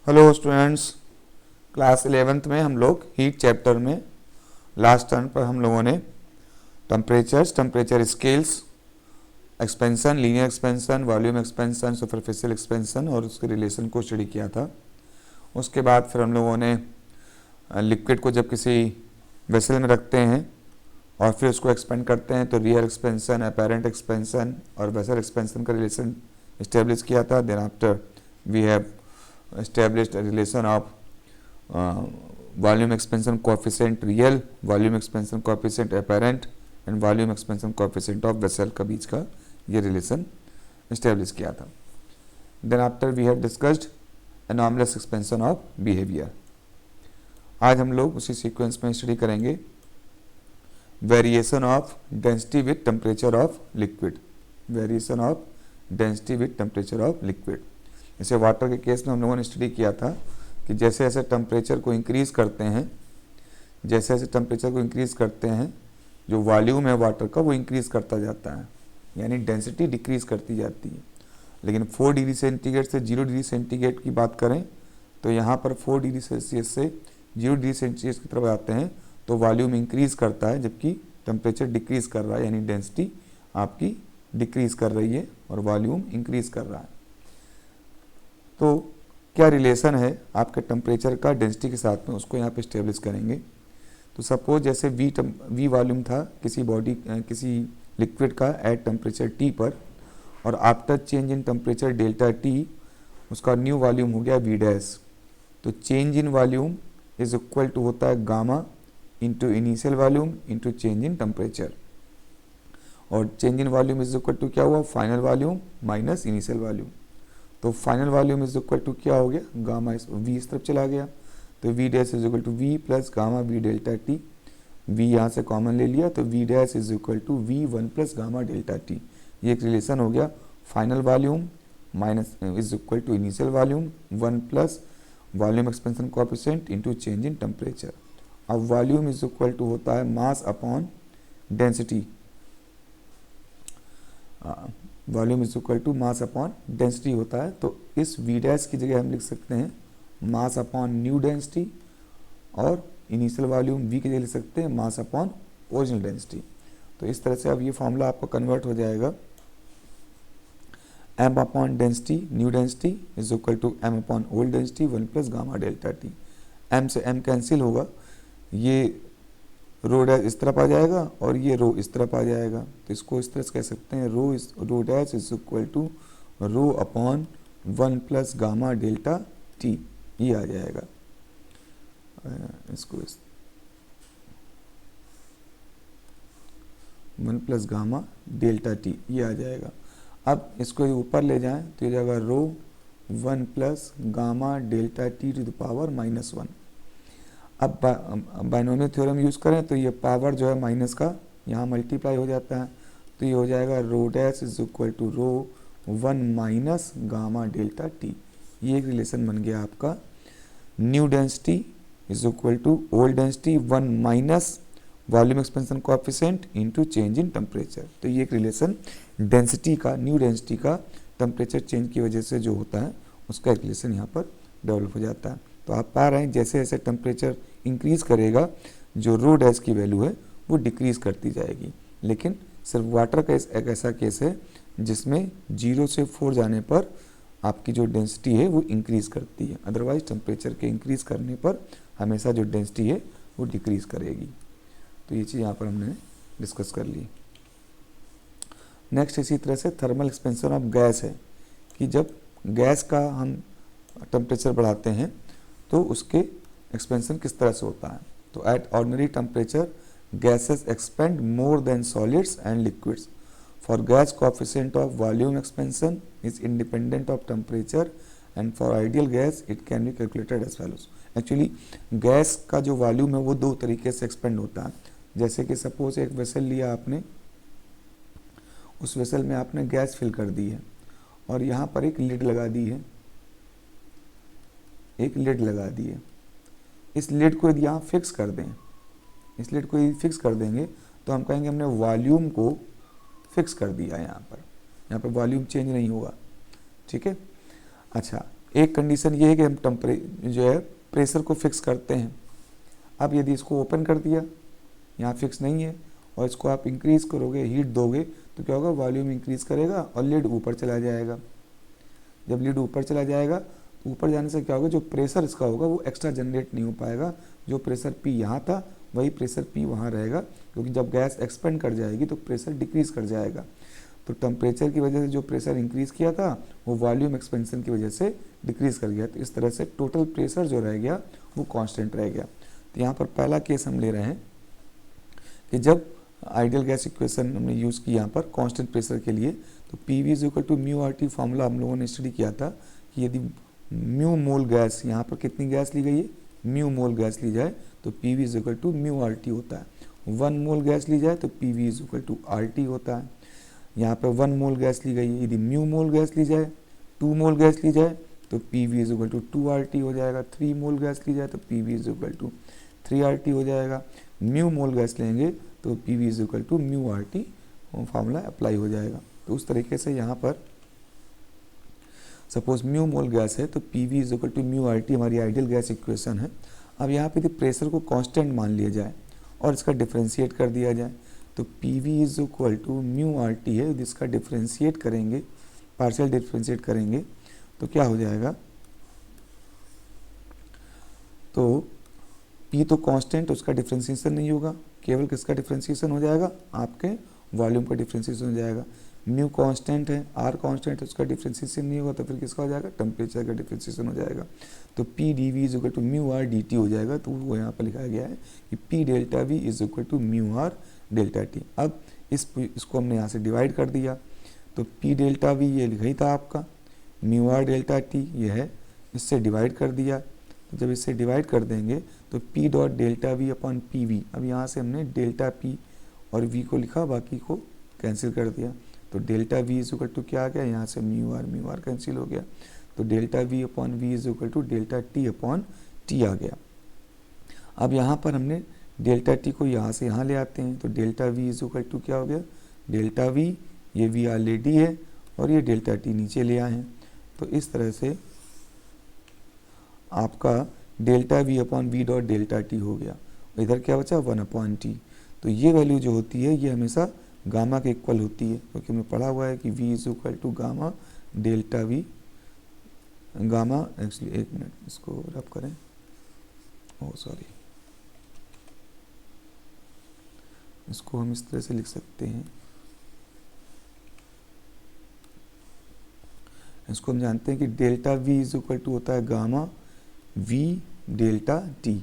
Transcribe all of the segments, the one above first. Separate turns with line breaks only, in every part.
Hello students, class 11th में हम लोग हीट चैप्टर में लास्ट टर्न पर हम लोगों ने temperature scales, expansion, linear expansion, volume expansion, superficial expansion और उसके रिलेशन को स्टडी किया था। उसके बाद फिर हम लोगों ने लिक्विड को जब किसी वेसल में रखते हैं और फिर उसको एक्सपेंड करते हैं तो रियल एक्सपेंशन, अपेरेंट एक्सपेंशन और वेसल एक्सपेंशन का रिलेशन इस्टेब्लिश किया था। Then after we have established a relation of volume expansion coefficient real, volume expansion coefficient apparent and volume expansion coefficient of vessel का बीच का ये relation establish किया था। Then after we have discussed anomalous expansion of behavior। आज हम लोग उसी sequence में स्टडी करेंगे variation of density with temperature of liquid, variation of density with temperature of liquid. जैसे वाटर के केस में हम लोगों ने स्टडी किया था कि जैसे जैसे टेम्परेचर को इंक्रीज़ करते हैं, जैसे जैसे टेम्परेचर को इंक्रीज़ करते हैं जो वॉल्यूम है वाटर का वो इंक्रीज़ करता जाता है, यानी डेंसिटी डिक्रीज़ करती जाती है। लेकिन 4 डिग्री सेंटीग्रेड से 0 डिग्री सेंटीग्रेड की बात करें तो यहाँ पर 4 डिग्री सेल्सियस से 0 डिग्री सेल्सियस की तरफ आते हैं तो वॉल्यूम इंक्रीज़ करता है, जबकि टेम्परेचर डिक्रीज़ कर रहा है, यानी डेंसिटी आपकी डिक्रीज़ कर रही है और वॉल्यूम इंक्रीज़ कर रहा है। तो क्या रिलेशन है आपके टेम्परेचर का डेंसिटी के साथ में, उसको यहाँ पे स्टेब्लिश करेंगे। तो सपोज जैसे वी वॉल्यूम था किसी लिक्विड का एट टेम्परेचर टी पर, और after change in temperature delta T उसका न्यू वॉल्यूम हो गया वी डैश। तो change in volume is equal to होता है gamma into initial volume into change in temperature, और change in volume is equal to क्या हुआ, final volume minus initial volume. तो final volume is equal to क्या हो गया, गामा वी इस तरफ चला गया, तो V dash is equal to V plus gamma V delta T. V यहाँ से कॉमन ले लिया तो V dash is equal to V 1 plus gamma delta T. ये एक रिलेशन हो गया, final volume minus is equal to initial volume 1 plus volume expansion coefficient into change in temperature. अब वॉल्यूम इज इक्वल टू होता है mass upon density, volume is equal to mass upon density होता है। तो इस we dash की जगह हम लिख सकते हैं मास अपॉन न्यू डेंसिटी, और इनिशियल वॉल्यूम वी की जगह लिख सकते हैं मास अपॉन ओरिजिनल डेंसिटी। तो इस तरह से अब ये फॉर्मूला आपको कन्वर्ट हो जाएगा, M upon density new density is equal to M upon old density 1 plus gamma delta T. M से एम कैंसिल होगा, ये रो डैश इस तरफ आ जाएगा और ये रो इस तरफ आ जाएगा, तो इसको इस तरह से कह सकते हैं rho dash is equal to rho upon 1 plus gamma delta T, ये आ जाएगा। इसको 1 प्लस गामा डेल्टा टी ये आ जाएगा। अब इसको ऊपर ले जाएं तो ये जाएगा rho 1 plus gamma delta T to the power -1। अब बाइनोमियल थ्योरम यूज़ करें तो ये पावर जो है माइनस का यहाँ मल्टीप्लाई हो जाता है, तो ये हो जाएगा rho dash is equal to rho 1 minus gamma delta T. ये एक रिलेशन बन गया आपका, new density is equal to old density 1 minus volume expansion coefficient into change in temperature. तो ये एक रिलेशन डेंसिटी का, न्यू डेंसिटी का टेम्परेचर चेंज की वजह से जो होता है उसका एक रिलेशन यहाँ पर डेवलप हो जाता है। तो आप पा रहे हैं जैसे जैसे टेम्परेचर इंक्रीज़ करेगा जो रो डैश की वैल्यू है वो डिक्रीज़ करती जाएगी। लेकिन सिर्फ वाटर का एक ऐसा केस है जिसमें 0 से 4 जाने पर आपकी जो डेंसिटी है वो इंक्रीज़ करती है, अदरवाइज टेम्परेचर के इंक्रीज़ करने पर हमेशा जो डेंसिटी है वो डिक्रीज़ करेगी। तो ये चीज़ यहाँ पर हमने डिस्कस कर ली। नेक्स्ट इसी तरह से थर्मल एक्सपेंशन ऑफ गैस है कि जब गैस का हम टेम्परेचर बढ़ाते हैं तो उसके एक्सपेंशन किस तरह से होता है। तो at ordinary temperature gases expand more than solids and liquids. For gas coefficient of volume expansion is independent of temperature and for ideal gas it can be calculated as follows. Actually gas का जो volume है वो 2 तरीके से expand होता है। जैसे कि सपोज एक वेसल लिया आपने, उस वेसल में आपने गैस फिल कर दी है और यहाँ पर एक लिड लगा दी है, एक लिड लगा दी है। इस लिड को यदि यहाँ फिक्स कर दें, इस लिड को यदि फिक्स कर देंगे तो हम कहेंगे हमने वॉल्यूम को फिक्स कर दिया। यहाँ पर वॉल्यूम चेंज नहीं होगा, ठीक है। अच्छा, एक कंडीशन ये है कि हम जो है प्रेशर को फिक्स करते हैं। अब यदि इसको ओपन कर दिया, यहाँ फिक्स नहीं है, और इसको आप इंक्रीज़ करोगे, हीट दोगे, तो क्या होगा, वॉल्यूम इंक्रीज़ करेगा और लिड ऊपर चला जाएगा। जब लिड ऊपर चला जाएगा तो ऊपर जाने से क्या होगा, जो प्रेशर इसका होगा वो एक्स्ट्रा जनरेट नहीं हो पाएगा। जो प्रेशर P यहाँ था वही प्रेशर P वहाँ रहेगा, क्योंकि जब गैस एक्सपेंड कर जाएगी तो प्रेशर डिक्रीज़ कर जाएगा। तो टेम्परेचर की वजह से जो प्रेशर इंक्रीज़ किया था वो वॉल्यूम एक्सपेंशन की वजह से डिक्रीज़ कर गया। तो इस तरह से टोटल प्रेशर जो रह गया वो कांस्टेंट रह गया। तो यहाँ पर पहला केस हम ले रहे हैं कि जब आइडियल गैस इक्वेशन हमने यूज़ की यहाँ पर कांस्टेंट प्रेशर के लिए, तो PV is equal to mu RT formula हम लोगों ने स्टडी किया था कि यदि म्यू मोल गैस, यहाँ पर कितनी गैस ली गई है, म्यू मोल गैस ली जाए तो PV is equal to mu RT होता है। 1 मोल गैस ली जाए तो PV is equal to RT होता है। यहाँ पे 1 मोल गैस ली गई है, यदि म्यू मोल गैस ली जाए, 2 मोल गैस ली जाए तो PV is equal to 2RT हो जाएगा। 3 मोल गैस ली जाए तो PV is equal to 3RT हो जाएगा। म्यू मोल गैस लेंगे तो PV is equal to mu RT formula apply हो जाएगा। तो उस तरीके से यहाँ पर सपोज म्यू मोल गैस है तो PV is equal to mu RT हमारी आइडियल गैस इक्वेशन है। अब यहाँ पे यदि प्रेशर को कांस्टेंट मान लिया जाए और इसका डिफ्रेंशिएट कर दिया जाए तो PV is equal to mu RT है, जिसका डिफ्रेंशिएट करेंगे, पार्शियल डिफ्रेंशिएट करेंगे तो क्या हो जाएगा, तो P तो कांस्टेंट, उसका डिफ्रेंशिएशन नहीं होगा, केवल किसका डिफ्रेंशिएशन हो जाएगा, आपके वॉल्यूम का डिफ्रेंशिएशन हो जाएगा। म्यू कांस्टेंट है, R कांस्टेंट है, उसका डिफ्रेंशिएशन नहीं होगा तो फिर किसका हो जाएगा, टेम्परेचर का डिफ्रेंशिएशन हो जाएगा। तो P dV is equal to mu R dt हो जाएगा। तो वो यहाँ पर लिखा गया है कि P delta V is equal to mu R delta T। अब इसको हमने यहाँ से डिवाइड कर दिया तो P डेल्टा V ये लिखा ही था आपका, म्यू R डेल्टा T ये है, इससे डिवाइड कर दिया। तो जब इससे डिवाइड कर देंगे तो P dot delta V upon PV, अब यहाँ से हमने डेल्टा P और V को लिखा, बाकी को कैंसिल कर दिया। तो delta V is equal to क्या आ गया, यहाँ से म्यू R कैंसिल हो गया। तो delta V upon V is equal to delta T upon T आ गया। अब यहाँ पर हमने डेल्टा T को यहाँ से यहाँ ले आते हैं तो delta V is equal to क्या हो गया, डेल्टा V, ये V ऑलरेडी है और ये डेल्टा T नीचे ले आए हैं। तो इस तरह से आपका delta V upon V dot delta T हो गया। इधर क्या बचा, 1 अपॉन T। तो ये वैल्यू जो होती है ये हमेशा गामा के इक्वल होती है, क्योंकि हमने पढ़ा हुआ है कि V is equal to gamma delta V, gamma actually, एक मिनट इसको रब करें, ओ सॉरी, इसको हम इस तरह से लिख सकते हैं, इसको हम जानते हैं कि delta V is equal to होता है गामा V डेल्टा T,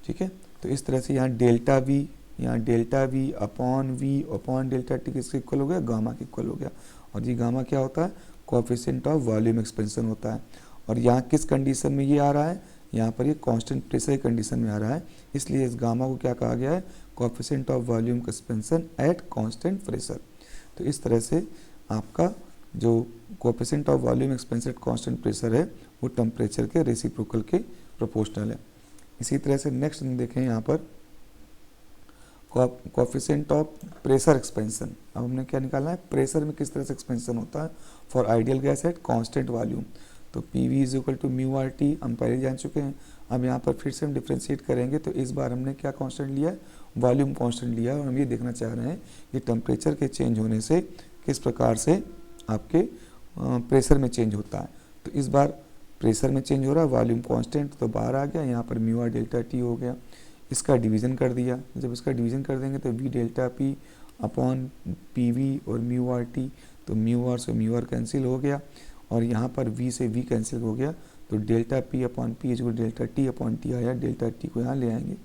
ठीक है। तो इस तरह से यहाँ डेल्टा V, यहाँ delta V upon V upon delta T किसके इक्वल हो गया, गामा के इक्वल हो गया। और ये गामा क्या होता है, कोएफिशिएंट ऑफ वॉल्यूम एक्सपेंशन होता है। और यहाँ किस कंडीशन में ये आ रहा है, यहाँ पर ये कांस्टेंट प्रेशर की कंडीशन में आ रहा है, इसलिए इस गामा को क्या कहा गया है, coefficient of volume expansion at constant pressure. तो इस तरह से आपका जो coefficient of volume expansion at constant pressure है वो टेम्परेचर के रेसिप्रोकल के प्रोपोर्शनल है। इसी तरह से नेक्स्ट हम देखें यहाँ पर कोएफिशिएंट ऑफ प्रेशर एक्सपेंशन। अब हमने क्या निकालना है, प्रेशर में किस तरह से एक्सपेंशन होता है for ideal gas at constant volume. तो PV is equal to mu RT हम पहले जान चुके हैं। अब यहाँ पर फिर से हम डिफ्रेंशिएट करेंगे तो इस बार हमने क्या कांस्टेंट लिया है, वॉल्यूम कांस्टेंट लिया है। और हम ये देखना चाह रहे हैं कि टेम्परेचर के चेंज होने से किस प्रकार से आपके प्रेशर में चेंज होता है। तो इस बार प्रेशर में चेंज हो रहा है, वॉल्यूम कांस्टेंट तो बाहर आ गया, यहाँ पर म्यू R डेल्टा T हो गया। इसका डिवीज़न कर दिया, जब इसका डिवीज़न कर देंगे तो V delta P upon PV और म्यू RT, तो म्यू R से म्यू R कैंसिल हो गया और यहाँ पर V से V कैंसिल हो गया। तो delta P upon P is delta T upon T आया, डेल्टा T को यहाँ ले आएंगे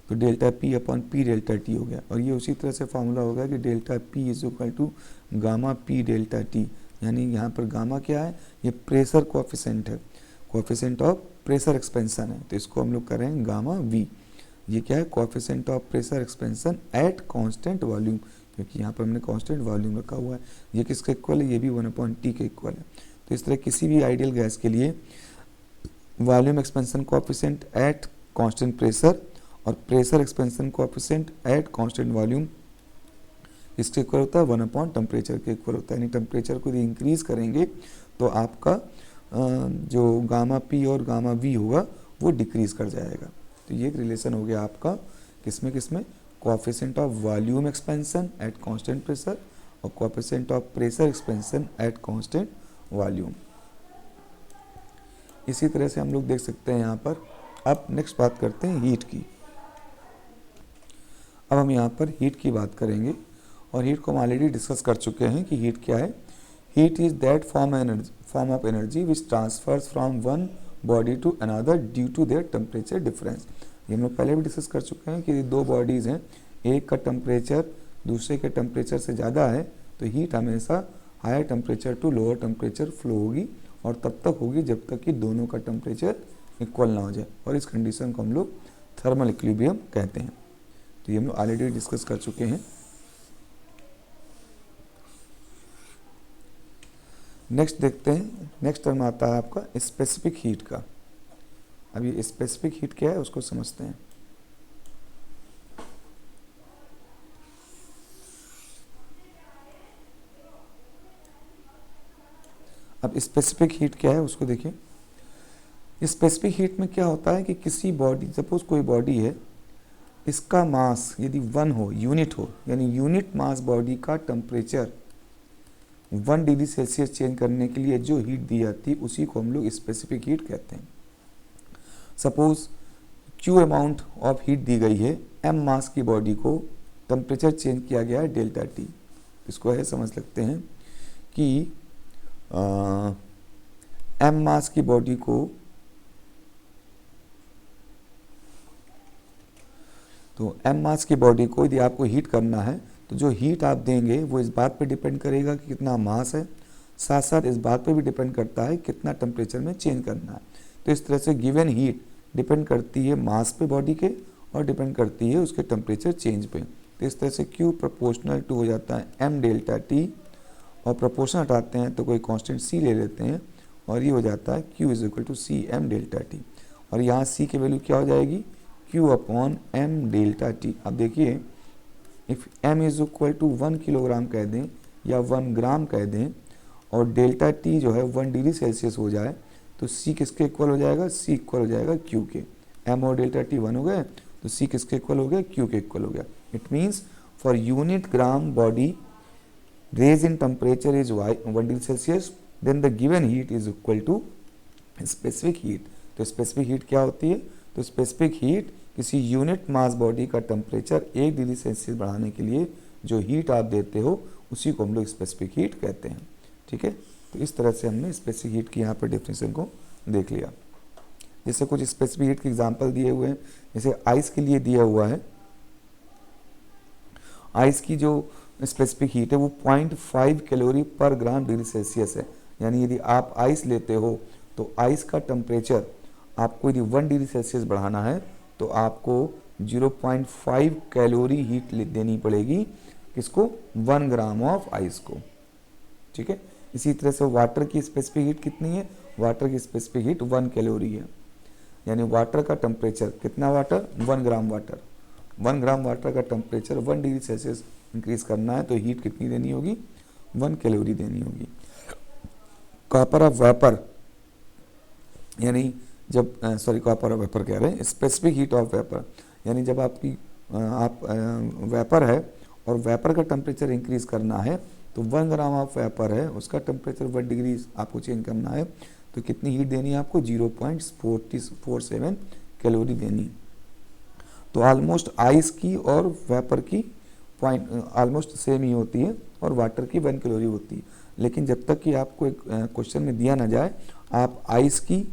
तो delta P upon P delta T हो गया। और ये उसी तरह से फार्मूला होगा कि delta P is equal to gamma P delta T, यानी यहाँ पर गामा क्या है, ये प्रेशर कोएफिशिएंट है, कोएफिशिएंट ऑफ प्रेशर एक्सपेंशन है। तो इसको हम लोग करेंगे गामा V। ये क्या है, coefficient of pressure expansion at constant volume, क्योंकि यहाँ पर हमने कांस्टेंट वॉल्यूम रखा हुआ है। ये किसके इक्वल है, ये भी 1/T के इक्वल है। तो इस तरह किसी भी आइडियल गैस के लिए volume expansion coefficient at constant pressure और pressure expansion coefficient at constant volume इसके इक्वल होता है 1/टेम्परेचर के इक्वल होता है। यानी टेम्परेचर को यदि इंक्रीज करेंगे तो आपका जो गामा पी और गामा वी होगा वो डिक्रीज कर जाएगा। तो ये एक रिलेशन हो गया आपका किसमें coefficient of volume expansion at constant pressure और coefficient of pressure expansion at constant volume. इसी तरह से हम लोग देख सकते हैं यहाँ पर। अब नेक्स्ट बात करते हैं हीट की। अब हम यहाँ पर हीट की बात करेंगे और हीट को हम ऑलरेडी डिस्कस कर चुके हैं कि हीट क्या है। Heat is that form of energy which transfers from one body to another due to their temperature difference. ये हम लोग पहले भी डिस्कस कर चुके हैं कि दो बॉडीज़ हैं, एक का टेम्परेचर दूसरे के टेम्परेचर से ज़्यादा है तो हीट हमेशा higher temperature to lower temperature flow होगी और तब तक होगी जब तक कि दोनों का टेम्परेचर इक्वल ना हो जाए, और इस कंडीशन को हम लोग थर्मल इक्विलिब्रियम कहते हैं। तो ये हम लोग ऑलरेडी डिस्कस कर चुके हैं। नेक्स्ट देखते हैं, नेक्स्ट टर्म आता है आपका स्पेसिफिक हीट का। अब ये स्पेसिफिक हीट क्या है उसको समझते हैं। अब स्पेसिफिक हीट क्या है उसको देखिए। स्पेसिफिक हीट में क्या होता है कि किसी बॉडी, सपोज कोई बॉडी है, इसका मास यदि 1 हो, यूनिट हो, यानी यूनिट मास बॉडी का टेम्परेचर 1 डिग्री सेल्सियस चेंज करने के लिए जो हीट दी जाती है उसी को हम लोग स्पेसिफिक हीट कहते हैं। Suppose Q amount of heat दी गई है, M मास की बॉडी को टेम्परेचर चेंज किया गया है डेल्टा T। इसको ऐसे समझ सकते हैं कि M मास की बॉडी को, तो M मास की बॉडी को यदि आपको हीट करना है तो जो हीट आप देंगे वो इस बात पे डिपेंड करेगा कि कितना मास है, साथ साथ इस बात पे भी डिपेंड करता है कितना टेम्परेचर में चेंज करना है। तो इस तरह से गिवन हीट डिपेंड करती है मास पे बॉडी के और डिपेंड करती है उसके टेम्परेचर चेंज पे। तो इस तरह से Q प्रोपोर्शनल टू हो जाता है M डेल्टा T, और प्रोपोर्शन हटाते हैं तो कोई कांस्टेंट C ले लेते हैं और ये हो जाता है Q is equal to C M delta T। और यहाँ C की वैल्यू क्या हो जाएगी, Q upon M delta T। अब देखिए if M is equal to 1 kilogram कह दें या 1 ग्राम कह दें और डेल्टा T जो है 1 डिग्री सेल्सियस हो जाए तो C किसके इक्वल हो जाएगा, C इक्वल हो जाएगा Q के। M और डेल्टा T 1 हो गए तो C किसके इक्वल हो गया, Q के इक्वल हो गया। It means for unit gram body raise in temperature is 1 degree Celsius, then the given heat is equal to specific heat। तो specific heat क्या होती है, तो specific heat किसी यूनिट मास बॉडी का टेम्परेचर 1 डिग्री सेल्सियस बढ़ाने के लिए जो हीट आप देते हो उसी को हम लोग स्पेसिफिक हीट कहते हैं। ठीक है, तो इस तरह से हमने स्पेसिफिक हीट की यहाँ पर डेफिनेशन को देख लिया। जैसे कुछ स्पेसिफिक हीट के एग्जांपल दिए हुए हैं, जैसे आइस के लिए दिया हुआ है, आइस की जो स्पेसिफिक हीट है वो 0.5 कैलोरी पर ग्राम डिग्री सेल्सियस है। यानी यदि आप आइस लेते हो तो आइस का टेम्परेचर आपको यदि 1 डिग्री सेल्सियस बढ़ाना है तो आपको 0.5 कैलोरी हीट देनी पड़ेगी, किसको, 1 ग्राम ऑफ आइस को। ठीक है, इसी तरह से वाटर की स्पेसिफिक हीट कितनी है, वाटर की स्पेसिफिक हीट 1 कैलोरी है। यानी वाटर का टेम्परेचर कितना, water 1 gram water, 1 gram water का टेम्परेचर 1 डिग्री सेल्सियस इंक्रीज करना है तो हीट कितनी देनी होगी, 1 कैलोरी देनी होगी। कॉपर ऑफ वेपर, यानी जब कॉपर ऑफ वेपर कह रहे हैं, स्पेसिफिक हीट ऑफ वेपर, यानी जब आपकी वेपर है और वेपर का टेम्परेचर इंक्रीज करना है तो 1 ग्राम ऑफ वेपर है उसका टेम्परेचर 1 डिग्री आपको चेंज करना है तो कितनी हीट देनी है आपको, 0.47 कैलोरी देनी। तो ऑलमोस्ट आइस की और वेपर की पॉइंट ऑलमोस्ट सेम ही होती है और वाटर की 1 कैलोरी होती है। लेकिन जब तक कि आपको एक क्वेश्चन में दिया ना जाए, आप आइस की,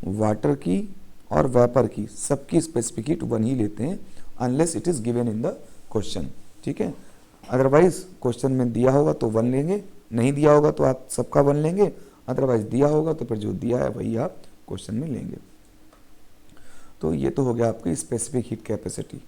वाटर की और वेपर की सबकी स्पेसिफिक हीट 1 ही लेते हैं, unless it is given in the question. ठीक है, अदरवाइज क्वेश्चन में दिया होगा तो 1 लेंगे, नहीं दिया होगा तो आप सबका 1 लेंगे, अदरवाइज दिया होगा तो फिर जो दिया है वही आप क्वेश्चन में लेंगे। तो ये तो हो गया आपकी स्पेसिफिक हीट कैपेसिटी।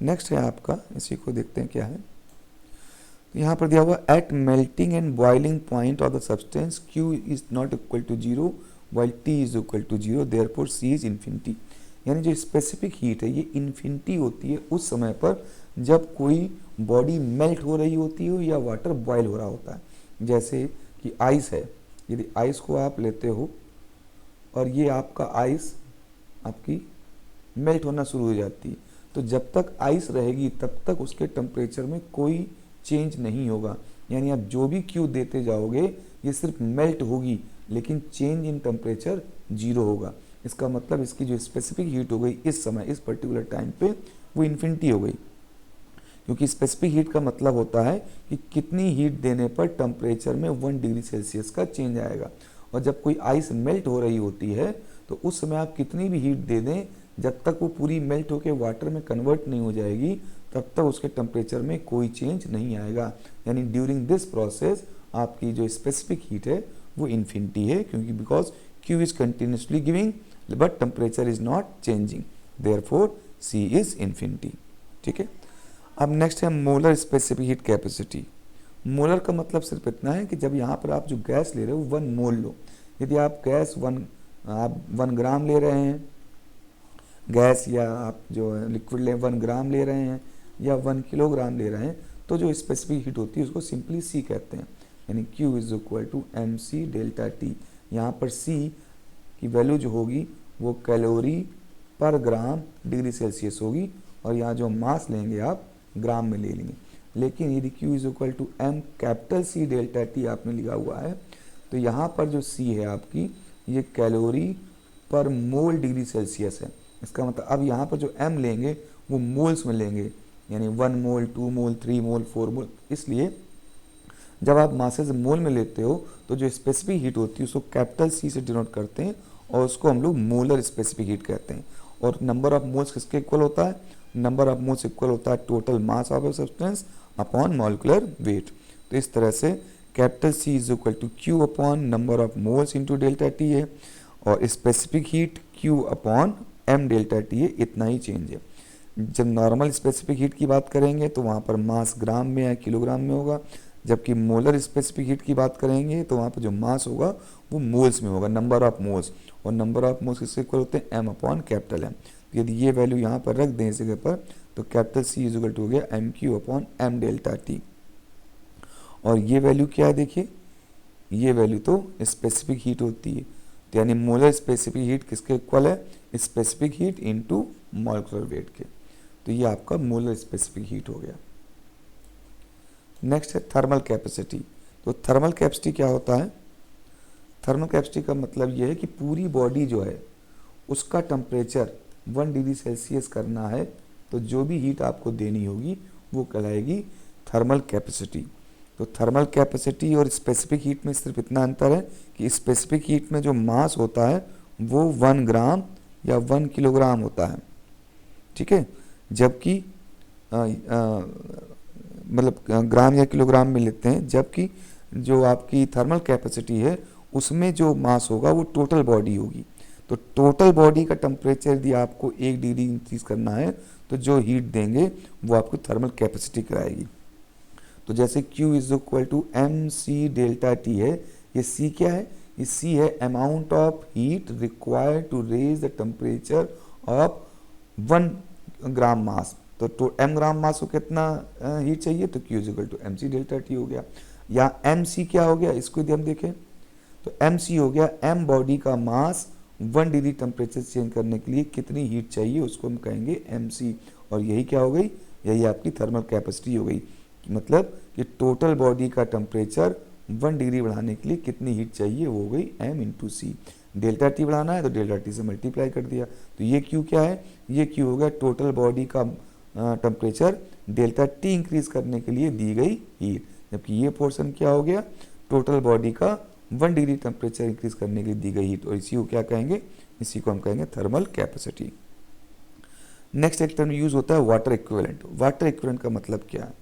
नेक्स्ट है आपका, इसी को देखते हैं क्या है। तो यहाँ पर दिया हुआ at melting and boiling point of the substance Q is not equal to 0 while T is equal to 0 therefore C is infinity. यानी जो स्पेसिफिक हीट है ये इन्फिनिटी होती है उस समय पर जब कोई बॉडी मेल्ट हो रही होती है या वाटर बॉयल हो रहा होता है। जैसे कि आइस है, यदि आइस को आप लेते हो और ये आपका आइस आपकी मेल्ट होना शुरू हो जाती है, तो जब तक आइस रहेगी तब तक उसके टेम्परेचर में कोई चेंज नहीं होगा। यानी आप जो भी क्यू देते जाओगे ये सिर्फ मेल्ट होगी, लेकिन चेंज इन टेम्परेचर जीरो होगा। इसका मतलब इसकी जो स्पेसिफिक हीट हो गई इस समय इस पर्टिकुलर टाइम पे वो इन्फिनिटी हो गई, क्योंकि स्पेसिफिक हीट का मतलब होता है कि कितनी हीट देने पर टेम्परेचर में 1 डिग्री सेल्सियस का चेंज आएगा। और जब कोई आइस मेल्ट हो रही होती है तो उस समय आप कितनी भी हीट दे दें, जब तक वो पूरी मेल्ट होकर वाटर में कन्वर्ट नहीं हो जाएगी तब तक उसके टेम्परेचर में कोई चेंज नहीं आएगा। यानी ड्यूरिंग दिस प्रोसेस आपकी जो स्पेसिफिक हीट है वो इन्फिनिटी है, क्योंकि because Q is continuously giving but temperature is not changing, therefore C is infinity. ठीक है, अब नेक्स्ट है molar specific heat capacity. Molar का मतलब सिर्फ इतना है कि जब यहाँ पर आप जो गैस ले रहे हो 1 मोल लो। यदि आप गैस 1 ग्राम ले रहे हैं गैस, या आप जो लिक्विड ले 1 ग्राम ले रहे हैं या 1 किलोग्राम ले रहे हैं, तो जो स्पेसिफिक हीट होती है उसको सिंपली C कहते हैं। यानी Q is equal to MC delta T। यहाँ पर C की वैल्यू जो होगी वो कैलोरी पर ग्राम डिग्री सेल्सियस होगी, और यहाँ जो मास लेंगे आप ग्राम में ले लेंगे। लेकिन यदि Q is equal to M capital C delta T आपने लिखा हुआ है, तो यहाँ पर जो C है आपकी ये कैलोरी पर मोल डिग्री सेल्सियस है। इसका मतलब अब यहाँ पर जो M लेंगे वो मोल्स में लेंगे, यानी 1 मोल 2 मोल 3 मोल 4 मोल। इसलिए जब आप मासेज मोल में लेते हो तो जो स्पेसिफिक हीट होती है उसको कैपिटल C से डिनोट करते हैं, और उसको हम लोग मोलर स्पेसिफिक हीट कहते हैं। और नंबर ऑफ मोल्स किसके इक्वल होता है? नंबर ऑफ मोल्स इक्वल होता है total mass of a substance upon molecular weight. तो इस तरह से capital C is equal to Q upon number of moles into delta T है, और specific heat Q upon M delta T है, इतना ही चेंज है। जब नॉर्मल स्पेसिफिक हीट की बात करेंगे तो वहाँ पर मास ग्राम में या किलोग्राम में होगा, जबकि मोलर स्पेसिफिक हीट की बात करेंगे तो वहाँ पर जो मास होगा वो मोल्स में होगा, नंबर ऑफ मोल्स। और नंबर ऑफ मोल्स किसके इक्वल होते हैं? M upon capital M। यदि ये वैल्यू यहाँ पर रख दें इस जगह पर, तो capital C is equal to हो गया MQ upon M delta T। और ये वैल्यू क्या है? देखिए, ये वैल्यू तो स्पेसिफिक हीट होती है, तो यानी मोलर स्पेसिफिक हीट किसके इक्वल है? Specific heat into molecular weight के। तो ये आपका मोलर स्पेसिफिक हीट हो गया। नेक्स्ट है थर्मल कैपेसिटी। तो थर्मल कैपेसिटी क्या होता है? थर्मल कैपेसिटी का मतलब ये है कि पूरी बॉडी जो है उसका टेम्परेचर 1 डिग्री सेल्सियस करना है, तो जो भी हीट आपको देनी होगी वो कहलाएगी थर्मल कैपेसिटी। तो थर्मल कैपेसिटी और स्पेसिफिक हीट में सिर्फ इतना अंतर है कि स्पेसिफिक हीट में जो मास होता है वो 1 ग्राम या 1 किलोग्राम होता है, ठीक है, जबकि मतलब ग्राम या किलोग्राम में लेते हैं, जबकि जो आपकी थर्मल कैपेसिटी है उसमें जो मास होगा वो टोटल बॉडी होगी। तो टोटल बॉडी का टेम्परेचर यदि आपको 1 डिग्री इंक्रीज करना है तो जो हीट देंगे वो आपको थर्मल कैपेसिटी कराएगी। तो जैसे Q is equal to MC delta T है, ये C क्या है? ये C है amount of heat required to raise the temperature of 1 gram mass. तो M ग्राम मास को कितना हीट चाहिए? तो Q is equal to MC delta T हो गया। या MC क्या हो गया? इसको यदि हम देखें तो MC हो गया M बॉडी का मास 1 डिग्री टेम्परेचर चेंज करने के लिए कितनी हीट चाहिए, उसको हम कहेंगे MC। और यही क्या हो गई? यही आपकी थर्मल कैपेसिटी हो गई। मतलब कि टोटल बॉडी का टेम्परेचर 1 डिग्री बढ़ाने के लिए कितनी हीट चाहिए, वो हो गई M into C। Delta T बढ़ाना है तो डेल्टा T से मल्टीप्लाई कर दिया। तो ये Q क्या है? ये Q हो गया टोटल बॉडी का टेम्परेचर डेल्टा T इंक्रीज करने के लिए दी गई हीट, जबकि ये पोर्शन क्या हो गया? टोटल बॉडी का 1 डिग्री टेम्परेचर इंक्रीज करने के लिए दी गई हीट। और इसी को क्या कहेंगे? इसी को हम कहेंगे थर्मल कैपेसिटी। नेक्स्ट एक टर्म यूज होता है वाटर इक्विवेलेंट। वाटर इक्विवेलेंट का मतलब क्या है?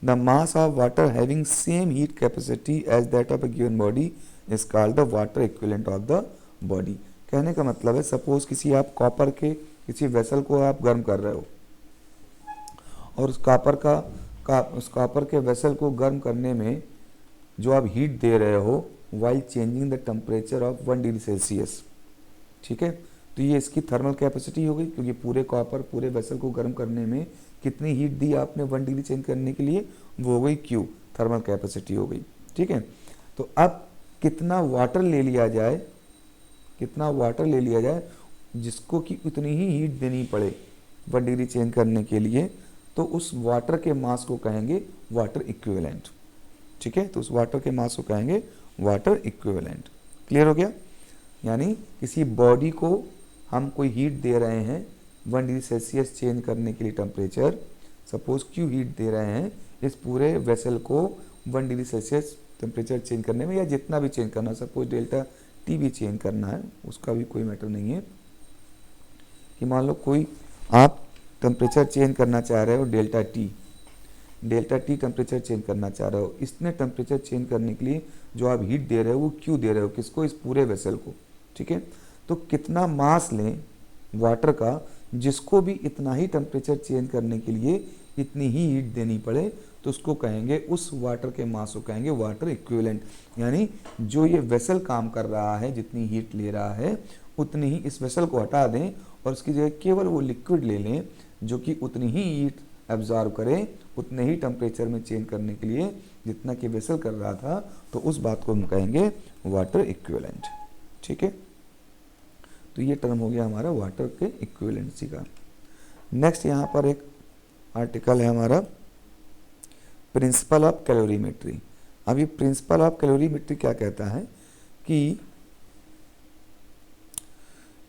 The mass of water having same heat capacity as that of a given body is called the water equivalent of the body. कहने का मतलब है, सपोज किसी आप कॉपर के किसी वेसल को आप गर्म कर रहे हो, और उस कॉपर के वेसल को गर्म करने में जो आप हीट दे रहे हो while changing the temperature of 1 degree Celsius, ठीक है, तो ये इसकी थर्मल कैपेसिटी हो गई, क्योंकि पूरे कॉपर पूरे वेसल को गर्म करने में कितनी हीट दी आपने 1 डिग्री चेंज करने के लिए, वो हो गई Q, थर्मल कैपेसिटी हो गई। ठीक है, तो अब कितना वाटर ले लिया जाए, कितना वाटर ले लिया जाए जिसको कि उतनी ही हीट देनी पड़े 1 डिग्री चेंज करने के लिए, तो उस वाटर के मास को कहेंगे वाटर इक्विवेलेंट। ठीक है, तो उस वाटर के मास को कहेंगे वाटर इक्विवेलेंट। क्लियर हो गया? यानी किसी बॉडी को हम कोई हीट दे रहे हैं 1 डिग्री सेल्सियस चेंज करने के लिए टेम्परेचर, सपोज क्यू हीट दे रहे हैं इस पूरे वेसल को 1 डिग्री सेल्सियस टेम्परेचर चेंज करने में, या जितना भी चेंज करना, सपोज डेल्टा टी भी चेंज करना है, उसका भी कोई मैटर नहीं है। कि मान लो कोई आप टेम्परेचर चेंज करना चाह रहे हो डेल्टा टी टेम्परेचर चेंज करना चाह रहे हो, इसने टेम्परेचर चेंज करने के लिए जो आप हीट दे रहे हो वो क्यू दे रहे हो, किसको? इस पूरे वेसल को। ठीक है, तो कितना मास लें वाटर का जिसको भी इतना ही टेम्परेचर चेंज करने के लिए इतनी ही हीट देनी पड़े, तो उसको कहेंगे, उस वाटर के मास को कहेंगे वाटर इक्विवेलेंट। यानी जो ये वेसल काम कर रहा है, जितनी हीट ले रहा है उतनी ही इस वेसल को हटा दें और उसकी जगह केवल वो लिक्विड ले लें जो कि उतनी ही हीट एब्जॉर्व करे उतने ही टेम्परेचर में चेंज करने के लिए जितना कि वेसल कर रहा था, तो उस बात को हम कहेंगे वाटर इक्विवेलेंट। ठीक है, तो ये टर्म हो गया हमारा वाटर के इक्विवेलेंसी का। नेक्स्ट यहाँ पर एक आर्टिकल है हमारा प्रिंसिपल ऑफ कैलोरीमेट्री। अब ये प्रिंसिपल ऑफ कैलोरीमेट्री क्या कहता है कि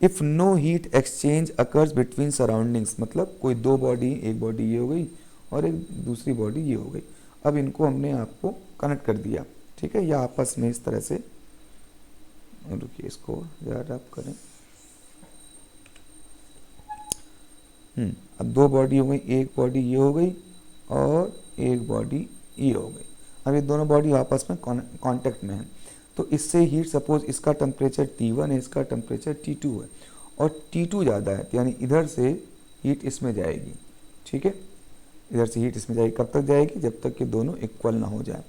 if no heat exchange occurs between surroundings, मतलब कोई दो बॉडी, एक बॉडी ये हो गई और एक दूसरी बॉडी ये हो गई, अब इनको हमने आपको कनेक्ट कर दिया। ठीक है, या आपस में इस तरह से, रुकिए इसको ज़रा आप करें। अब दो बॉडी हो गई, एक बॉडी ये हो गई और एक बॉडी ये हो गई। अब ये दोनों बॉडी आपस में कांटेक्ट में है, तो इससे हीट, सपोज इसका टेम्परेचर T1 है, इसका टेम्परेचर T2 है और T2 ज़्यादा है, तो यानी इधर से हीट इसमें जाएगी। ठीक है, इधर से हीट इसमें जाएगी, कब तक जाएगी? जब तक कि दोनों इक्वल ना हो जाए।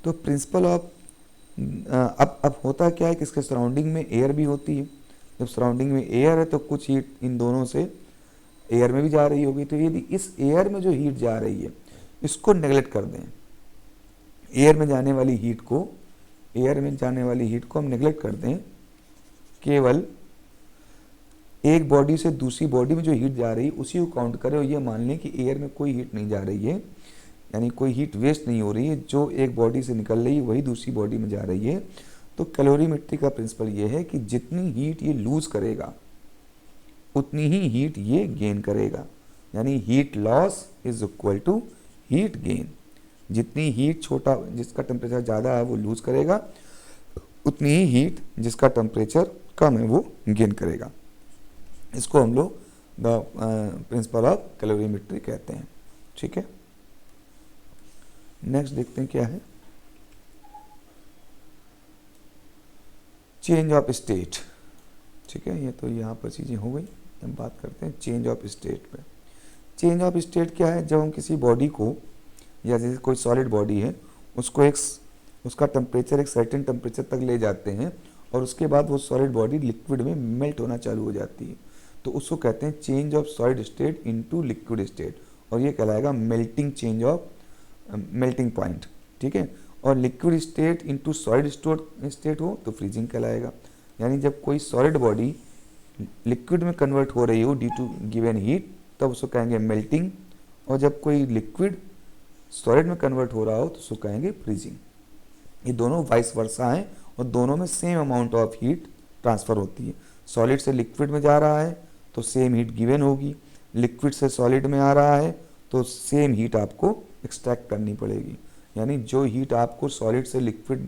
तो प्रिंसिपल ऑफ अब होता क्या है कि इसके सराउंडिंग में एयर भी होती है। जब सराउंडिंग में एयर है तो कुछ हीट इन दोनों से एयर में भी जा रही होगी, तो यदि इस एयर में जो हीट जा रही है इसको नेगलेक्ट कर दें, एयर में जाने वाली हीट को हम नेगलेक्ट कर दें, केवल एक बॉडी से दूसरी बॉडी में जो हीट जा रही है उसी को काउंट करें और ये मान लें कि एयर में कोई हीट नहीं जा रही है, यानी कोई हीट वेस्ट नहीं हो रही है, जो एक बॉडी से निकल रही है वही दूसरी बॉडी में जा रही है। तो कैलोरीमेट्री का प्रिंसिपल ये है कि जितनी हीट ये लूज करेगा उतनी ही हीट ये गेन करेगा, यानी heat loss is equal to heat gain. जितनी हीट छोटा, जिसका टेम्परेचर ज़्यादा है वो लूज करेगा, उतनी ही हीट जिसका टेम्परेचर कम है वो गेन करेगा। इसको हम लोग द प्रिंसिपल ऑफ कैलोरीमेट्री कहते हैं। ठीक है, नेक्स्ट देखते हैं क्या है, चेंज ऑफ स्टेट। ठीक है, ये तो यहाँ पर चीज़ें हो गई। हम बात करते हैं चेंज ऑफ स्टेट पे। चेंज ऑफ स्टेट क्या है? जब हम किसी बॉडी को, या जैसे कोई सॉलिड बॉडी है, उसको उसका टेम्परेचर एक सर्टेन टेम्परेचर तक ले जाते हैं और उसके बाद वो सॉलिड बॉडी लिक्विड में मेल्ट होना चालू हो जाती है, तो उसको कहते हैं change of solid state into liquid state, और ये कहलाएगा melting change of melting point. ठीक है, और liquid state into solid state हो तो फ्रीजिंग कहलाएगा। यानी जब कोई सॉलिड बॉडी लिक्विड में कन्वर्ट हो रही हो ड्यू टू गिवन हीट, तब उसको कहेंगे मेल्टिंग, और जब कोई लिक्विड सॉलिड में कन्वर्ट हो रहा हो तो उसको कहेंगे फ्रीजिंग। ये दोनों वाइस वर्सा हैं और दोनों में same amount of heat transfer होती है। सॉलिड से लिक्विड में जा रहा है तो सेम हीट गिवन होगी, लिक्विड से सॉलिड में आ रहा है तो सेम हीट आपको एक्सट्रैक्ट करनी पड़ेगी। यानी जो हीट आपको सॉलिड से लिक्विड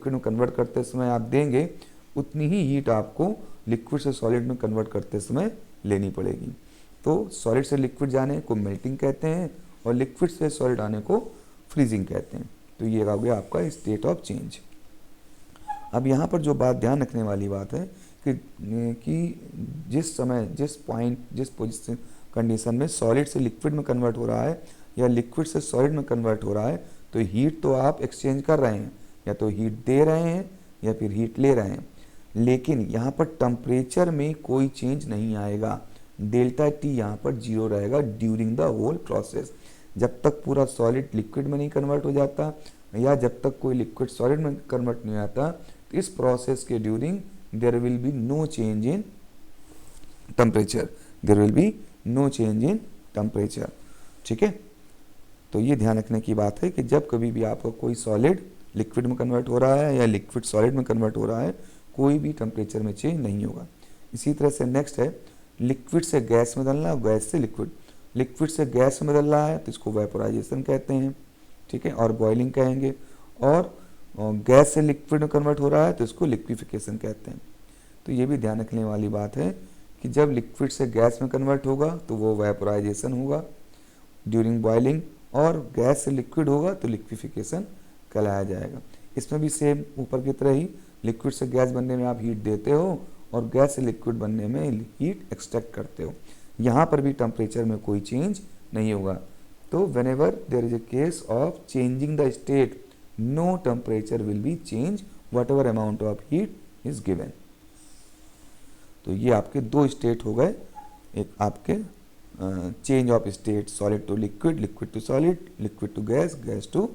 में कन्वर्ट करते समय आप देंगे, उतनी ही हीट आपको लिक्विड से सॉलिड में कन्वर्ट करते समय लेनी पड़ेगी। तो सॉलिड से लिक्विड जाने को मेल्टिंग कहते हैं और लिक्विड से सॉलिड आने को फ्रीजिंग कहते हैं। तो ये हो गया आपका स्टेट ऑफ चेंज। अब यहाँ पर जो बात ध्यान रखने वाली बात है कि जिस समय, जिस पॉइंट, जिस पोजिशन, कंडीशन में सॉलिड से लिक्विड में कन्वर्ट हो रहा है या लिक्विड से सॉलिड में कन्वर्ट हो रहा है, तो हीट तो आप एक्सचेंज कर रहे हैं, या तो हीट दे रहे हैं या फिर हीट ले रहे हैं, लेकिन यहाँ पर टेम्परेचर में कोई चेंज नहीं आएगा। डेल्टा टी यहाँ पर 0 रहेगा ड्यूरिंग द होल प्रोसेस। जब तक पूरा सॉलिड लिक्विड में नहीं कन्वर्ट हो जाता, या जब तक कोई लिक्विड सॉलिड में कन्वर्ट नहीं आता, तो इस प्रोसेस के during there will be no change in temperature, there will be no change in temperature. ठीक है, तो ये ध्यान रखने की बात है कि जब कभी भी आपका कोई सॉलिड लिक्विड में कन्वर्ट हो रहा है या लिक्विड सॉलिड में कन्वर्ट हो रहा है, कोई भी टेम्परेचर में चेंज नहीं होगा। इसी तरह से नेक्स्ट है लिक्विड से गैस में बदलना और गैस से लिक्विड। लिक्विड से गैस में बदल रहा है तो इसको वेपोराइजेशन कहते हैं, ठीक है, और बॉइलिंग कहेंगे। और गैस से लिक्विड में कन्वर्ट हो रहा है तो इसको लिक्विफिकेशन कहते हैं। तो ये भी ध्यान रखने वाली बात है कि जब लिक्विड से गैस में कन्वर्ट होगा तो वो वेपोराइजेशन होगा ड्यूरिंग बॉइलिंग, और गैस से लिक्विड होगा तो लिक्विफिकेशन कहलाया जाएगा। इसमें भी सेम ऊपर की तरह ही लिक्विड से गैस बनने में आप हीट देते हो और गैस से लिक्विड बनने में हीट एक्सट्रैक्ट करते हो। यहाँ पर भी टेम्परेचर में कोई चेंज नहीं होगा। तो whenever there is a case of changing the state, no temperature will be changed whatever amount of heat is given। तो ये आपके दो स्टेट हो गए, एक आपके change of state solid to liquid, liquid to solid, liquid to gas, gas to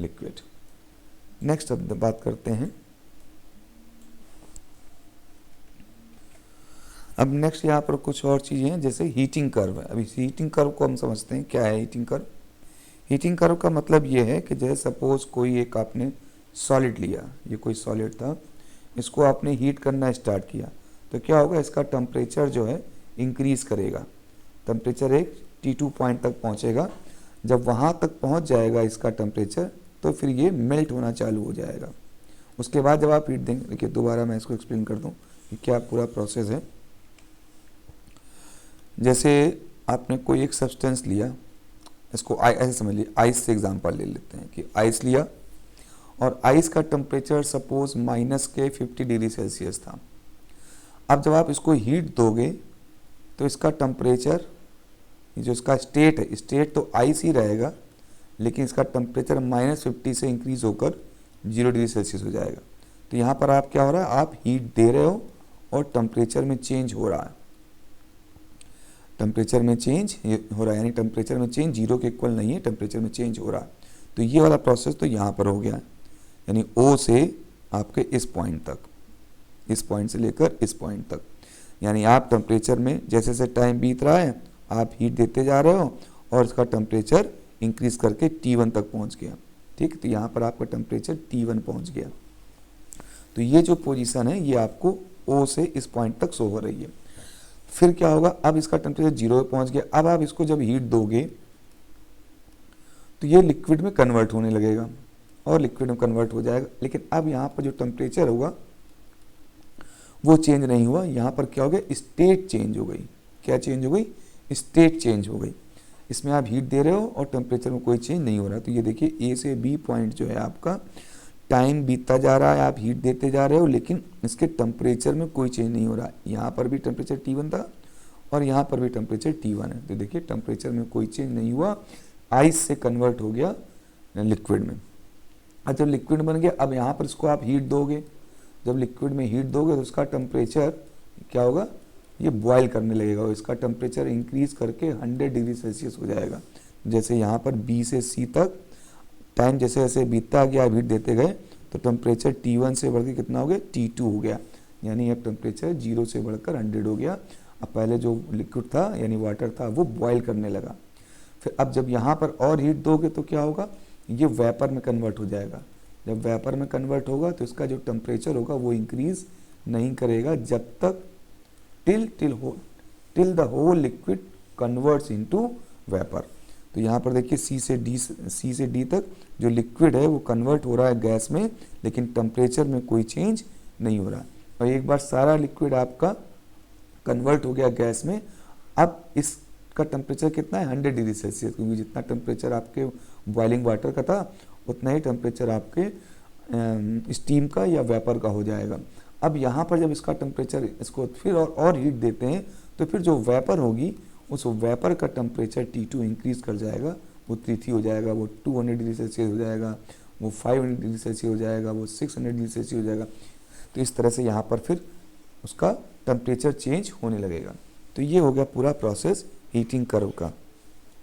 liquid. Next अब बात करते हैं, अब नेक्स्ट यहाँ पर कुछ और चीज़ें हैं जैसे हीटिंग कर्व है। अभी हीटिंग कर्व को हम समझते हैं, क्या है हीटिंग कर्व। हीटिंग कर्व का मतलब ये है कि जैसे सपोज कोई एक आपने सॉलिड लिया, ये कोई सॉलिड था, इसको आपने हीट करना स्टार्ट किया तो क्या होगा, इसका टेम्परेचर जो है इंक्रीज़ करेगा। टेम्परेचर एक T2 पॉइंट तक पहुँचेगा। जब वहाँ तक पहुँच जाएगा इसका टेम्परेचर तो फिर ये मेल्ट होना चालू हो जाएगा। उसके बाद जब आप हीट देंगे, देखिए दोबारा मैं इसको एक्सप्लेन कर दूँ कि क्या पूरा प्रोसेस है। जैसे आपने कोई एक सब्सटेंस लिया, इसको ऐसे समझ लीजिए, आइस से एग्जांपल ले लेते हैं कि आइस लिया और आइस का टेम्परेचर सपोज -50 डिग्री सेल्सियस था। अब जब आप इसको हीट दोगे तो इसका टेम्परेचर, जो इसका स्टेट है, स्टेट तो आइस ही रहेगा लेकिन इसका टेम्परेचर -50 से इंक्रीज होकर 0 डिग्री सेल्सियस हो जाएगा। तो यहाँ पर आप क्या हो रहा है, आप हीट दे रहे हो और टेम्परेचर में चेंज हो रहा है, टेम्परेचर में चेंज हो रहा है, यानी टेम्परेचर में चेंज 0 के इक्वल नहीं है, टेम्परेचर में चेंज हो रहा है। तो ये वाला प्रोसेस तो यहाँ पर हो गया, यानी O से आपके इस पॉइंट तक, इस पॉइंट से लेकर इस पॉइंट तक, यानी आप टेम्परेचर में जैसे जैसे टाइम बीत रहा है आप हीट देते जा रहे हो और इसका टेम्परेचर इंक्रीज करके T1 तक पहुँच गया। ठीक, तो यहाँ पर आपका टेम्परेचर T1 पहुँच गया। तो ये जो पोजीशन है ये आपको O से इस पॉइंट तक शो हो रही है। फिर क्या होगा, अब इसका टेम्परेचर 0 पे पहुंच गया। अब आप इसको जब हीट दोगे तो ये लिक्विड में कन्वर्ट होने लगेगा और लिक्विड में कन्वर्ट हो जाएगा। लेकिन अब यहाँ पर जो टेम्परेचर होगा वो चेंज नहीं हुआ, यहाँ पर क्या हो गया, स्टेट चेंज हो गई। क्या चेंज हो गई, स्टेट चेंज हो गई। इसमें आप हीट दे रहे हो और टेम्परेचर में कोई चेंज नहीं हो रहा। तो ये देखिए ए से बी पॉइंट जो है आपका, टाइम बीतता जा रहा है, आप हीट देते जा रहे हो लेकिन इसके टेम्परेचर में कोई चेंज नहीं हो रहा। यहाँ पर भी टेम्परेचर T1 था और यहाँ पर भी टेम्परेचर T1 है। तो देखिए टेम्परेचर में कोई चेंज नहीं हुआ, आइस से कन्वर्ट हो गया लिक्विड में। अब जब लिक्विड बन गया, अब यहाँ पर इसको आप हीट दोगे, जब लिक्विड में हीट दोगे तो उसका टेम्परेचर क्या होगा, ये बॉयल करने लगेगा और इसका टेम्परेचर इंक्रीज करके 100 डिग्री सेल्सियस हो जाएगा। जैसे यहाँ पर B से C तक टाइम जैसे जैसे बीतता गया, हीट देते गए तो टेम्परेचर T1 से बढ़ के कितना हो गया, T2 हो गया। यानी अब टेम्परेचर 0 से बढ़कर 100 हो गया। अब पहले जो लिक्विड था यानी वाटर था वो बॉयल करने लगा। फिर अब जब यहाँ पर और हीट दोगे तो क्या होगा, ये वेपर में कन्वर्ट हो जाएगा। जब वेपर में कन्वर्ट होगा तो इसका जो टेम्परेचर होगा वो इंक्रीज नहीं करेगा जब तक till the whole liquid converts into vapour. तो यहाँ पर देखिए C से D तक जो लिक्विड है वो कन्वर्ट हो रहा है गैस में, लेकिन टेम्परेचर में कोई चेंज नहीं हो रहा। और एक बार सारा लिक्विड आपका कन्वर्ट हो गया गैस में, अब इसका टेम्परेचर कितना है, 100 डिग्री सेल्सियस, क्योंकि जितना टेम्परेचर आपके बॉइलिंग वाटर का था उतना ही टेम्परेचर आपके स्टीम का या वेपर का हो जाएगा। अब यहाँ पर जब इसका टेम्परेचर, इसको फिर और हीट देते हैं तो फिर जो वेपर होगी उस वेपर का टेम्परेचर T2 इंक्रीज कर जाएगा, वो T3 हो जाएगा, वो 200 डिग्री सेल्सियस हो जाएगा, वो 500 डिग्री सेल्सियस हो जाएगा, वो 600 डिग्री सेल्सियस हो जाएगा। तो इस तरह से यहाँ पर फिर उसका टेम्परेचर चेंज होने लगेगा। तो ये हो गया पूरा प्रोसेस हीटिंग कर्व का।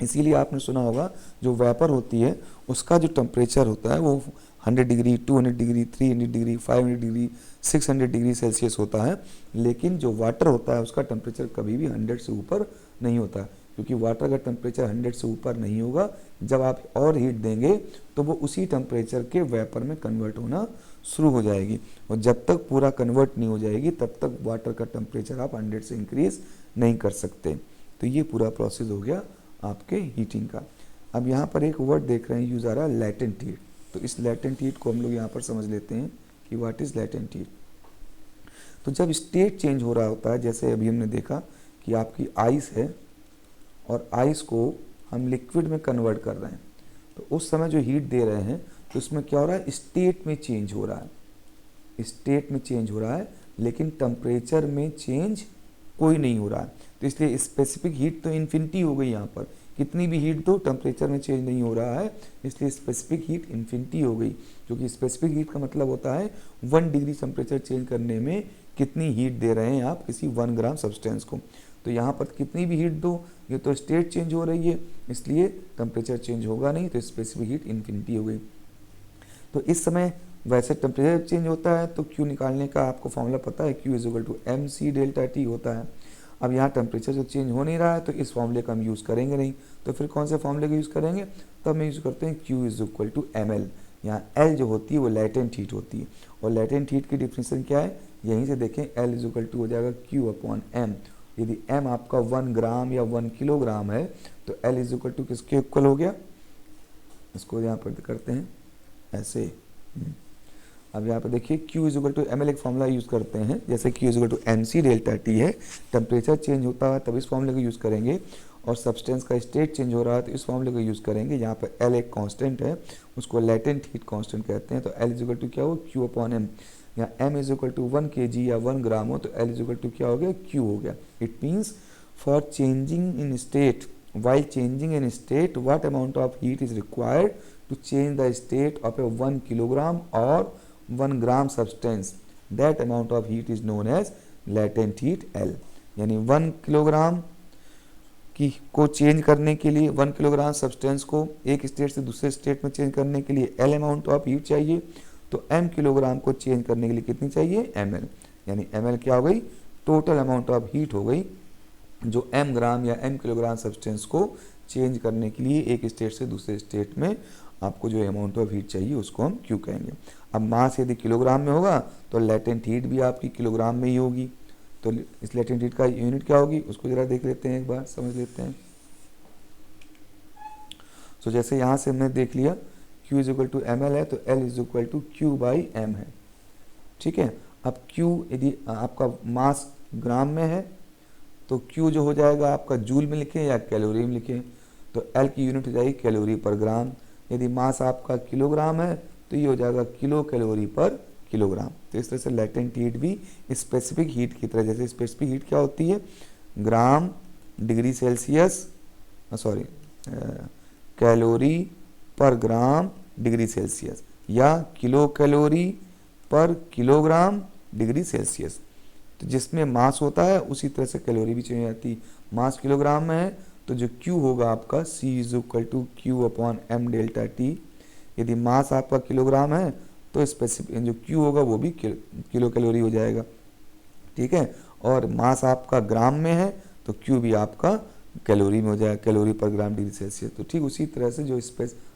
इसीलिए आपने सुना होगा जो वेपर होती है उसका जो टेम्परेचर होता है वो 100 degree, 200 degree, 300 degree, 500 degree, 600 degree Celsius होता है, लेकिन जो वाटर होता है उसका टेम्परेचर कभी भी 100 से ऊपर नहीं होता, क्योंकि वाटर का टेम्परेचर 100 से ऊपर नहीं होगा। जब आप और हीट देंगे तो वो उसी टेम्परेचर के वेपर में कन्वर्ट होना शुरू हो जाएगी, और जब तक पूरा कन्वर्ट नहीं हो जाएगी तब तक वाटर का टेम्परेचर आप 100 से इंक्रीज नहीं कर सकते। तो ये पूरा प्रोसेस हो गया आपके हीटिंग का। अब यहाँ पर एक वर्ड देख रहे हैं यूज आ रहा है लैटेंट हीट। तो इस लैटेंट हीट को हम लोग यहाँ पर समझ लेते हैं कि व्हाट इज लैटेंट हीट। तो जब स्टेट चेंज हो रहा होता है, जैसे अभी हमने देखा कि आपकी आइस है और आइस को हम लिक्विड में कन्वर्ट कर रहे हैं, तो उस समय जो हीट दे रहे हैं तो उसमें क्या हो रहा है, स्टेट में चेंज हो रहा है, स्टेट में चेंज हो रहा है, लेकिन टेम्परेचर में चेंज कोई नहीं हो रहा है। तो इसलिए स्पेसिफिक हीट तो इन्फिनिटी हो गई, यहाँ पर कितनी भी हीट दो टेम्परेचर में चेंज नहीं हो रहा है, इसलिए स्पेसिफिक हीट इन्फिनिटी हो गई। क्योंकि स्पेसिफिक हीट का मतलब होता है 1 डिग्री टेम्परेचर चेंज करने में कितनी हीट दे रहे हैं आप किसी 1 ग्राम सब्सटेंस को। तो यहाँ पर कितनी भी हीट दो, ये तो स्टेट चेंज हो रही है, इसलिए टेम्परेचर चेंज होगा नहीं, तो स्पेसिफिक हीट इन्फिनिटी हो गई। तो इस समय वैसे टेम्परेचर चेंज होता है तो क्यू निकालने का आपको फॉर्मूला पता है, Q is equal to M C delta T होता है। अब यहाँ टेम्परेचर जो चेंज हो नहीं रहा है तो इस फॉर्मूले का हम यूज़ करेंगे नहीं, तो फिर कौन से फॉर्मूले का यूज़ करेंगे, तब हम यूज़ करते हैं Q is equal to M L. यहाँ एल जो होती है वो लैटेंट हीट होती है, और लैटेंट हीट की डिफिनेशन क्या है, यहीं से देखें, एल इज इक्वल टू हो जाएगा क्यू अपॉन एम। यदि एम आपका 1 ग्राम या 1 किलोग्राम है तो एल इज इक्वल टू किसके इक्वल हो गया, इसको यहाँ पर करते हैं ऐसे। अब यहाँ पर देखिए Q is equal to M L एक फॉर्मूला यूज़ करते हैं, जैसे Q is equal to M C delta T है, टेम्परेचर चेंज होता है तब इस फॉर्मूले को यूज़ करेंगे, और सब्सटेंस का स्टेट चेंज हो रहा है तो इस फॉर्मूले को यूज़ करेंगे। यहाँ पर L एक कांस्टेंट है, उसको लैटेंट हीट कांस्टेंट कहते हैं, तो L इज इक्वल टू क्या हो, Q अपॉन एम। यहाँ M is equal to 1 kg या 1 ग्राम हो तो L इज इक्वल टू क्या हो गया, Q हो गया। It means for changing in state, while changing in state, what amount of heat is required to change the state of a 1 kilogram or 1 gram substance? That amount of heat is known as latent heat L। यानी 1 kilogram की को change करने के लिए, 1 kilogram substance को एक state से दूसरे स्टेट में चेंज करने के लिए L अमाउंट ऑफ हीट चाहिए, तो M किलोग्राम को चेंज करने के लिए कितनी चाहिए, ML। यानी ML क्या हो गई, टोटल अमाउंट ऑफ हीट हो गई, जो m ग्राम या m किलोग्राम सब्सटेंस को चेंज करने के लिए एक स्टेट से दूसरे स्टेट में आपको जो अमाउंट ऑफ हीट चाहिए उसको हम Q कहेंगे। अब मास यदि किलोग्राम में होगा तो लैटेंट हीट भी आपकी किलोग्राम में ही होगी, तो इस लैटेंट हीट का यूनिट क्या होगी उसको जरा देख लेते हैं, एक बार समझ लेते हैं। तो जैसे यहाँ से हमने देख लिया Q is equal to M L है तो L is equal to Q by M है, ठीक है। अब Q यदि आपका मास ग्राम में है तो Q जो हो जाएगा आपका जूल में लिखें या कैलोरी में लिखें, तो L की यूनिट हो जाएगी कैलोरी पर ग्राम। यदि मास आपका किलोग्राम है तो ये हो जाएगा किलो कैलोरी पर किलोग्राम। तो इस तरह से लैटेंट हीट भी स्पेसिफिक हीट की तरह, जैसे स्पेसिफिक हीट क्या होती है, gram degree Celsius, sorry calorie पर ग्राम डिग्री सेल्सियस, या किलो कैलोरी पर किलोग्राम डिग्री सेल्सियस। तो जिसमें मास होता है उसी तरह से कैलोरी भी चेंज आती है। मास किलोग्राम में है तो जो Q होगा आपका C is equal to Q upon M delta T. यदि मास आपका किलोग्राम है तो स्पेसिफिक जो Q होगा वो भी किलो कैलोरी हो जाएगा, ठीक है। और मास आपका ग्राम में है तो Q भी आपका कैलोरी में हो जाएगा, कैलोरी पर ग्राम डिग्री सेल्सियस। तो ठीक उसी तरह से जो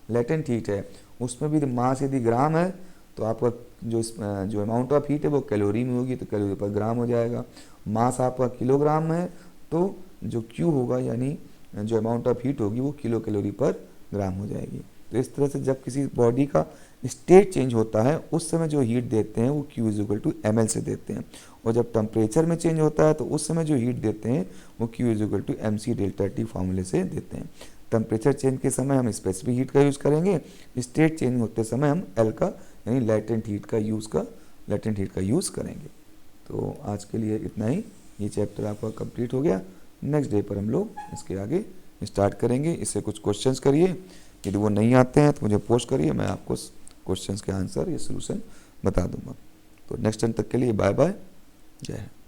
लैटेंट हीट है उसमें भी मास यदि ग्राम है तो आपका जो अमाउंट ऑफ हीट है वो कैलोरी में होगी, तो कैलोरी पर ग्राम हो जाएगा। मास आपका किलोग्राम में है तो जो Q होगा यानी जो अमाउंट ऑफ हीट होगी वो किलो कैलोरी पर ग्राम हो जाएगी। तो इस तरह से जब किसी बॉडी का स्टेट चेंज होता है उस समय जो हीट देते हैं वो Q is equal to M L से देते हैं, और जब टेम्परेचर में चेंज होता है तो उस समय जो हीट देते हैं वो Q is equal to M C delta T फॉर्मूले से देते हैं। टेम्परेचर चेंज के समय हम स्पेसिफिक हीट का यूज़ करेंगे, स्टेट चेंज होते समय हम L का यानी लैटेंट हीट का यूज़ करेंगे। तो आज के लिए इतना ही, ये चैप्टर आपका कंप्लीट हो गया। नेक्स्ट डे पर हम लोग इसके आगे स्टार्ट करेंगे। इससे कुछ क्वेश्चंस करिए, यदि वो नहीं आते हैं तो मुझे पोस्ट करिए, मैं आपको क्वेश्चंस के आंसर या सोल्यूशन बता दूंगा। तो नेक्स्ट टाइम तक के लिए बाय बाय, जय हिंद।